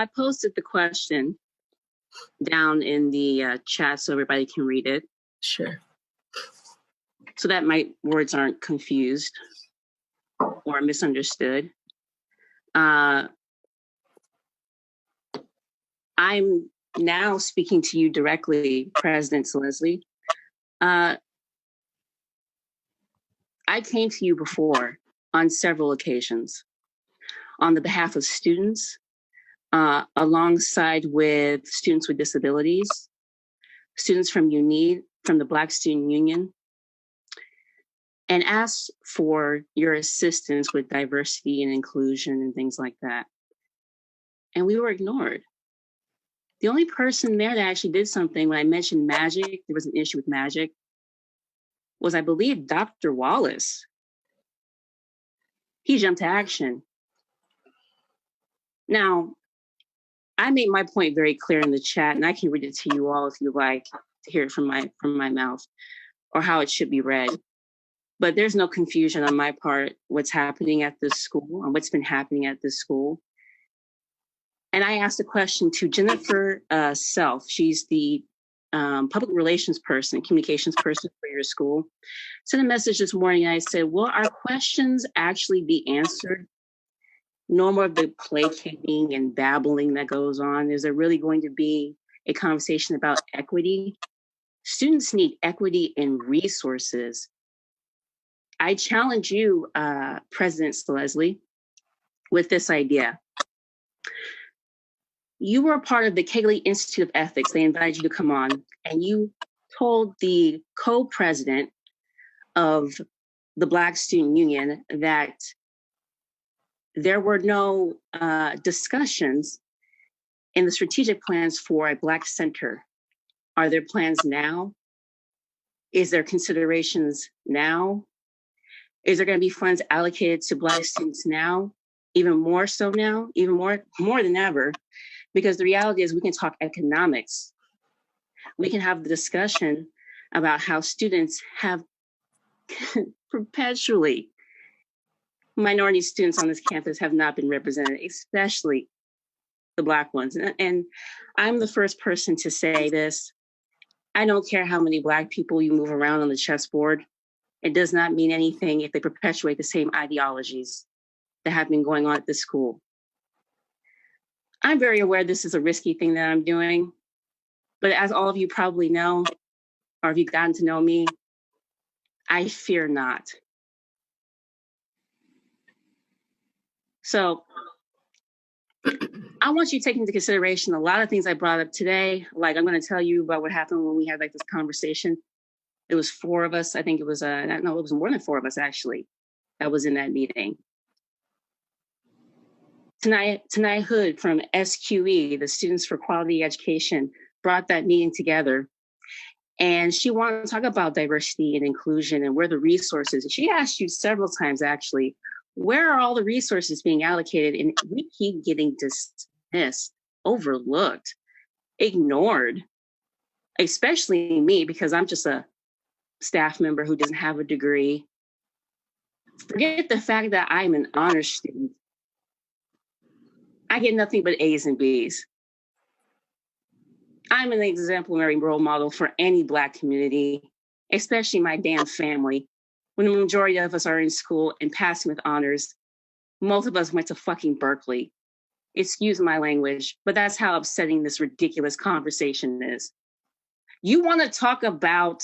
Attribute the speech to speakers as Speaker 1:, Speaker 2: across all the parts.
Speaker 1: I posted the question down in the chat so everybody can read it.
Speaker 2: Sure.
Speaker 1: So that my words aren't confused or misunderstood. I'm now speaking to you directly, President Zelezny. I came to you before on several occasions on the behalf of students, alongside with students with disabilities, students from UNED, from the Black Student Union, and asked for your assistance with diversity and inclusion and things like that. And we were ignored. The only person there that actually did something when I mentioned magic, there was an issue with magic, was, I believe, Dr. Wallace. He jumped to action. Now, I made my point very clear in the chat, and I can read it to you all if you like to hear it from my mouth, or how it should be read. But there's no confusion on my part what's happening at this school and what's been happening at this school. And I asked a question to Jennifer Self. She's the public relations person, communications person for your school. Sent a message this morning and I said, will our questions actually be answered? No more of the placating and babbling that goes on. Is there really going to be a conversation about equity? Students need equity in resources. I challenge you, President Zelezny, with this idea. You were a part of the Kelly Institute of Ethics. They invited you to come on, and you told the co-president of the Black Student Union that there were no discussions in the strategic plans for a Black center. Are there plans now? Is there considerations now? Is there going to be funds allocated to Black students now? Even more so now, even more than ever, because the reality is we can talk economics. We can have the discussion about how students have perpetually, minority students on this campus have not been represented, especially the Black ones. And I'm the first person to say this. I don't care how many Black people you move around on the chessboard. It does not mean anything if they perpetuate the same ideologies that have been going on at this school. I'm very aware this is a risky thing that I'm doing, but as all of you probably know, or if you've gotten to know me, I fear not. So I want you to take into consideration a lot of things I brought up today. Like, I'm going to tell you about what happened when we had like this conversation. It was 4 of us. I think it was, no, it was more than 4 of us actually that was in that meeting. Tonight Hood from SQE, the Students for Quality Education, brought that meeting together. And she wanted to talk about diversity and inclusion and where the resources, she asked you several times actually, where are all the resources being allocated? And we keep getting dismissed, overlooked, ignored, especially me, because I'm just a staff member who doesn't have a degree. Forget the fact that I'm an honors student. I get nothing but A's and B's. I'm an exemplary role model for any Black community, especially my damn family. When the majority of us are in school and passing with honors, most of us went to fucking Berkeley. Excuse my language, but that's how upsetting this ridiculous conversation is. You want to talk about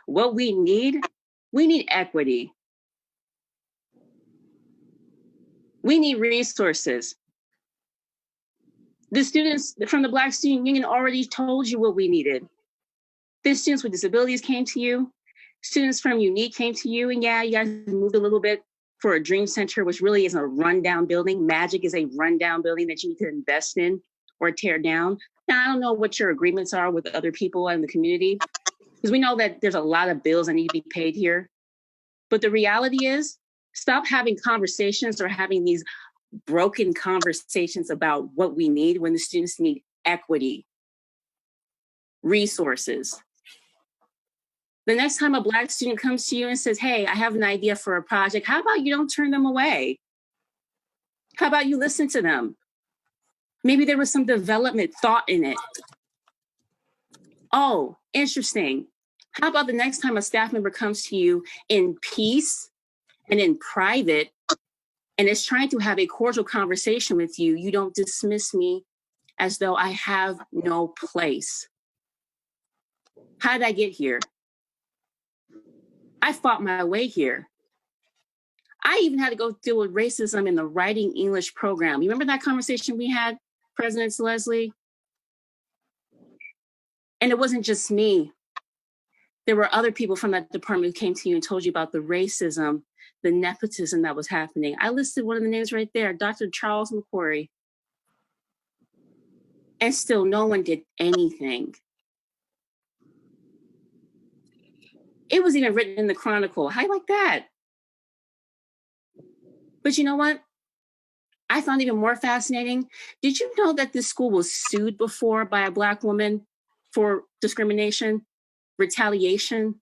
Speaker 1: what we need? We need equity. We need resources. The students from the Black Student Union already told you what we needed. The students with disabilities came to you. Students from UNED came to you. And yeah, you guys moved a little bit for a dream center, which really is a rundown building. Magic is a rundown building that you need to invest in or tear down. Now, I don't know what your agreements are with other people in the community, because we know that there's a lot of bills that need to be paid here. But the reality is, stop having conversations or having these broken conversations about what we need when the students need equity, resources. The next time a Black student comes to you and says, hey, I have an idea for a project, how about you don't turn them away? How about you listen to them? Maybe there was some development thought in it. Oh, interesting. How about the next time a staff member comes to you in peace and in private and is trying to have a cordial conversation with you, you don't dismiss me as though I have no place. How did I get here? I fought my way here. I even had to go deal with racism in the writing English program. You remember that conversation we had, President Zelezny? And it wasn't just me. There were other people from that department who came to you and told you about the racism, the nepotism that was happening. I listed one of the names right there, Dr. Charles McQuarrie. And still no one did anything. It was even written in the Chronicle. How you like that? But you know what? I found even more fascinating. Did you know that this school was sued before by a Black woman for discrimination, retaliation?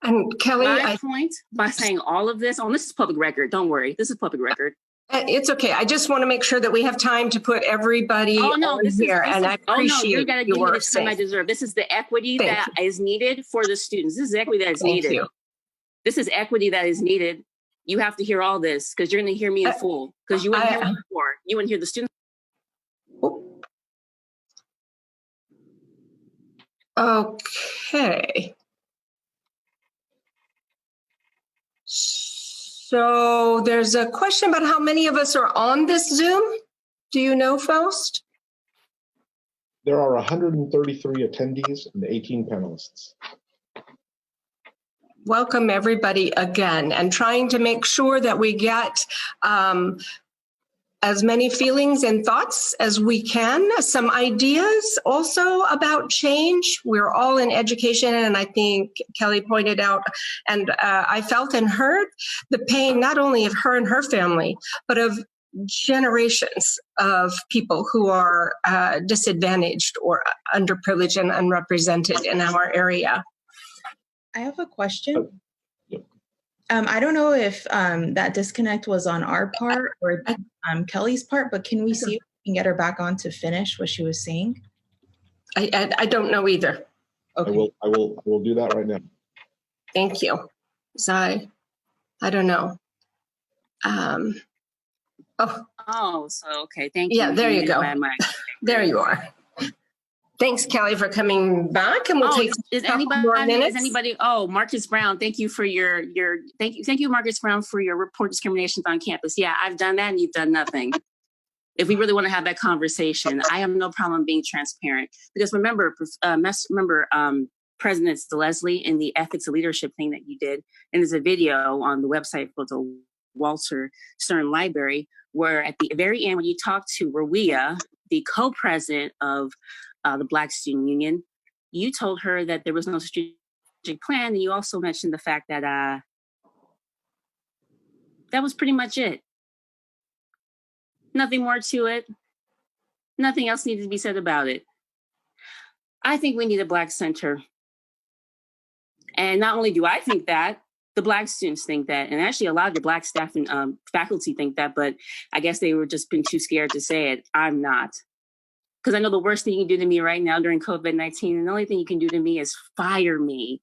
Speaker 2: And Kelly,
Speaker 1: My point by saying all of this, this is public record. Don't worry, this is public record.
Speaker 2: It's okay. I just want to make sure that we have time to put everybody on here, and I appreciate
Speaker 1: you gotta give me the time I deserve. This is the equity that is needed for the students. This is equity that is needed. This is equity that is needed. You have to hear all this because you're going to hear me in full because you wouldn't hear me before. You wouldn't hear the students.
Speaker 2: Okay. So there's a question about how many of us are on this Zoom. Do you know, Faust?
Speaker 3: There are 133 attendees and 18 panelists.
Speaker 2: Welcome everybody again, and trying to make sure that we get as many feelings and thoughts as we can, some ideas also about change. We're all in education, and I think Kelly pointed out, and I felt and heard the pain not only of her and her family, but of generations of people who are disadvantaged or underprivileged and unrepresented in our area.
Speaker 4: I have a question. I don't know if that disconnect was on our part or Kelly's part, but can we see if we can get her back on to finish what she was saying?
Speaker 2: I don't know either.
Speaker 3: Okay. I will do that right now.
Speaker 2: Thank you. So I don't know.
Speaker 1: So okay, thank you.
Speaker 2: Yeah, there you go. There you are. Thanks, Kelly, for coming back, and we'll take
Speaker 1: is anybody? Oh, Marcus Brown, thank you for your thank you, Marcus Brown, for your report discriminations on campus. Yeah, I've done that, and you've done nothing. If we really want to have that conversation, I have no problem being transparent because remember, President Zelezny in the ethics of leadership thing that you did, and there's a video on the website for the Walter Stern Library where at the very end when you talk to Rawia, the co-president of the Black Student Union, you told her that there was no strategic plan, and you also mentioned the fact that that was pretty much it. Nothing more to it. Nothing else needed to be said about it. I think we need a Black center. And not only do I think that, the Black students think that, and actually a lot of the Black staff and faculty think that, but I guess they were just been too scared to say it. I'm not. Because I know the worst thing you can do to me right now during COVID-19, and the only thing you can do to me is fire me.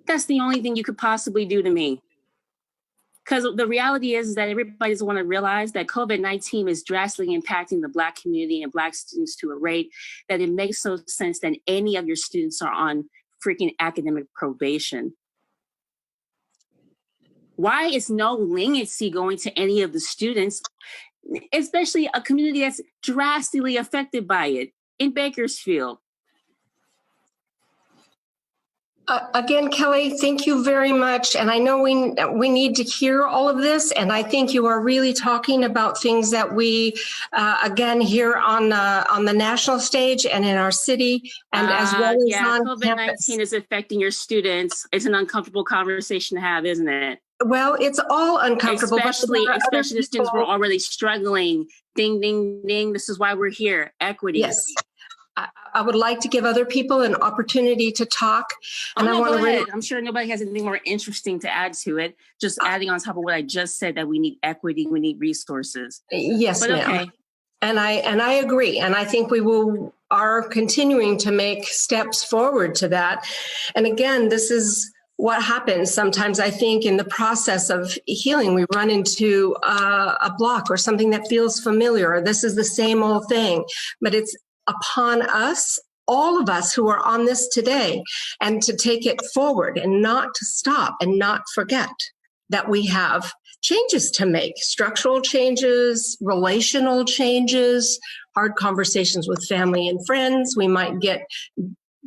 Speaker 1: That's the only thing you could possibly do to me. Because the reality is that everybody doesn't want to realize that COVID-19 is drastically impacting the Black community and Black students to a rate that it makes no sense that any of your students are on freaking academic probation. Why is no leniency going to any of the students, especially a community that's drastically affected by it in Bakersfield?
Speaker 2: Again, Kelly, thank you very much. And I know we need to hear all of this. And I think you are really talking about things that we, again, here on the national stage and in our city, and as well as on
Speaker 1: COVID-19 is affecting your students. It's an uncomfortable conversation to have, isn't it?
Speaker 2: Well, it's all uncomfortable.
Speaker 1: Especially the students who are already struggling. Ding, ding, ding. This is why we're here. Equity.
Speaker 2: Yes. I would like to give other people an opportunity to talk. And I want to.
Speaker 1: I'm sure nobody has anything more interesting to add to it. Just adding on top of what I just said, that we need equity, we need resources.
Speaker 2: Yes,
Speaker 1: but
Speaker 2: ma'am.
Speaker 1: Okay.
Speaker 2: And I agree. And I think we are continuing to make steps forward to that. And again, this is what happens. Sometimes I think in the process of healing, we run into a block or something that feels familiar, or this is the same old thing. But it's upon us, all of us who are on this today, and to take it forward and not to stop and not forget that we have changes to make, structural changes, relational changes, hard conversations with family and friends. We might get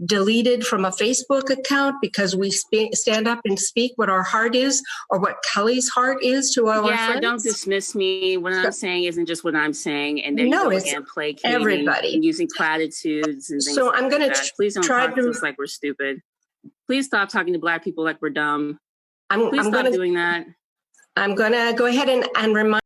Speaker 2: deleted from a Facebook account because we stand up and speak what our heart is, or what Kelly's heart is to our friends.
Speaker 1: Don't dismiss me. What I'm saying isn't just what I'm saying. And then
Speaker 2: no,
Speaker 1: you go
Speaker 2: it's
Speaker 1: again, placating
Speaker 2: everybody
Speaker 1: and using platitudes and things.
Speaker 2: So
Speaker 1: like
Speaker 2: I'm going to
Speaker 1: please don't
Speaker 2: try
Speaker 1: talk to us like we're stupid. Please stop talking to Black people like we're dumb. Please stop doing that.
Speaker 2: I'm going to go ahead and remind